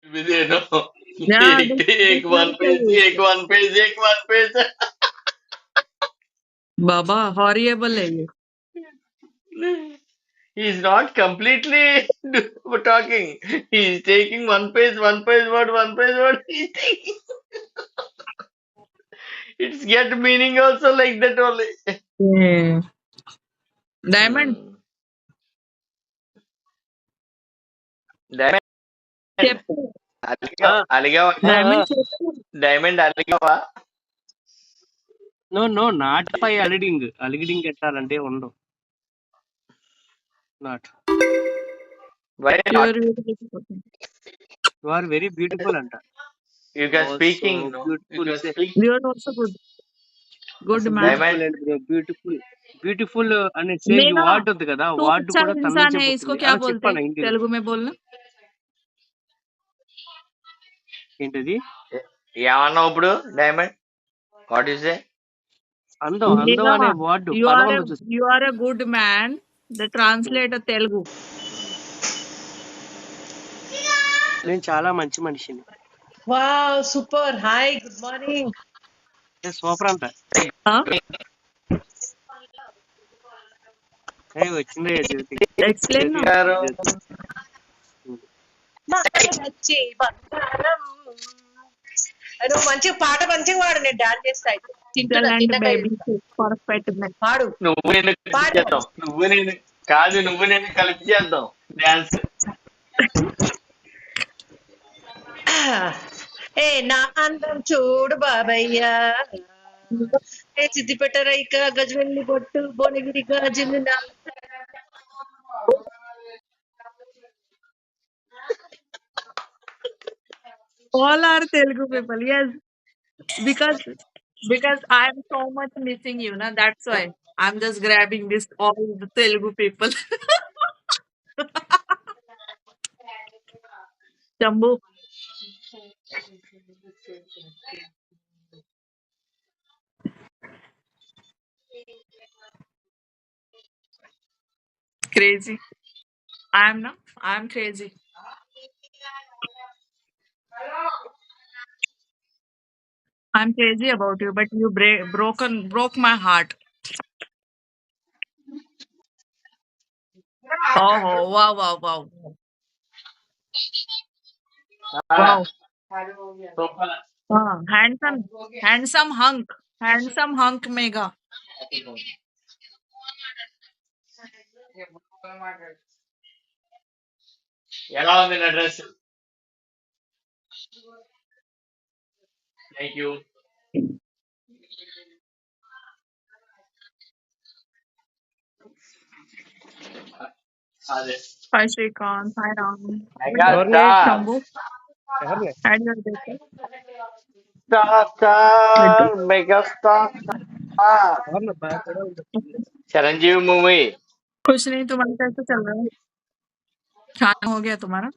विदेनो Yeah, एक this one page is एक one page एक वन पेज Baba, horrible है ये. He's not completely talking. He's taking one page word, one page word. He's taking. It's get meaning also like that only. Yeah. Diamond, Hmm. Diamond, చెప్పు. అలిగావా అలిగావా Diamond చెప్పు. Diamond అలిగావా no no not పై అలిడింగ్ అలిగిడింగ్ ఎట్టాలంటే ఉండవు నాట్ వై You నాట్ are beautiful. You are very beautiful అంట you can so speaking no you beautiful can speak You are also good. Good అసలు man. బ్యూటిఫుల్ డైమండ్ ఏంటి బ్రో బ్యూటిఫుల్ బ్యూటిఫుల్ అనే సే ఈ मेघा, వార్డ్ ఉంది కదా तू వార్డ్ अच्छा కూడా इंसान తమిళంచే है, इसको పుట్టింది क्या అలా बोलते हैं? చెప్పాను హిందీలో तेलुगु में बोलना. ఏంటిది ఏమన్నావు ఇప్పుడు డైమండ్ వాట్ ఈస్ ఏ అందం అందం मेघा, అనే వర్డ్ పదం ఉంది చూసి you are a good man. The translate of Telugu. నేను చాలా మంచి మనిషిని Wow, super. Hi, good morning. Super అంట Huh? వచ్చిందే జ్యోతి Explain జ్యోతి now. గారు జ్యోతి వచ్చి బంగారం. నువ్వు మంచిగా పాట మంచిగా పాడు, నేను డాన్స్ చేస్తా అయితే. తింటున్నా Excellent తిన్నక baby. చేస్తా. Perfect man. పాడు నువ్వు నేను కలిపి పాడు. చేద్దాం నువ్వు నేను కలిపి చేద్దాం డాన్స్ ఏ నా అందం చూడు బాబయ్య, ఏ సిద్దిపేట రైక గజవెల్లి బొట్టు భువనగిరి గాజులు నా. All are Telugu people. Yes, because I am so much missing you, na. That's why I'm just grabbing this all the Telugu people. Jambu, crazy. I'm crazy. I'm crazy about you, but you broke my heart. Oh, wow, wow, wow, wow. Super Handsome hunk, mega. ఎలా ఉంది నా dress thank you అదే Hi, Shrikant. Hi, Ram. Mega ఎవరిని star Shambhu. ఎవరిని Add your data. Star Viddu. Star mega star ఎవరిని భయపడే Chiranjeevi movie कुछ नहीं, तुम्हारा कैसे चल रहा है? खाना हो गया तुम्हारा?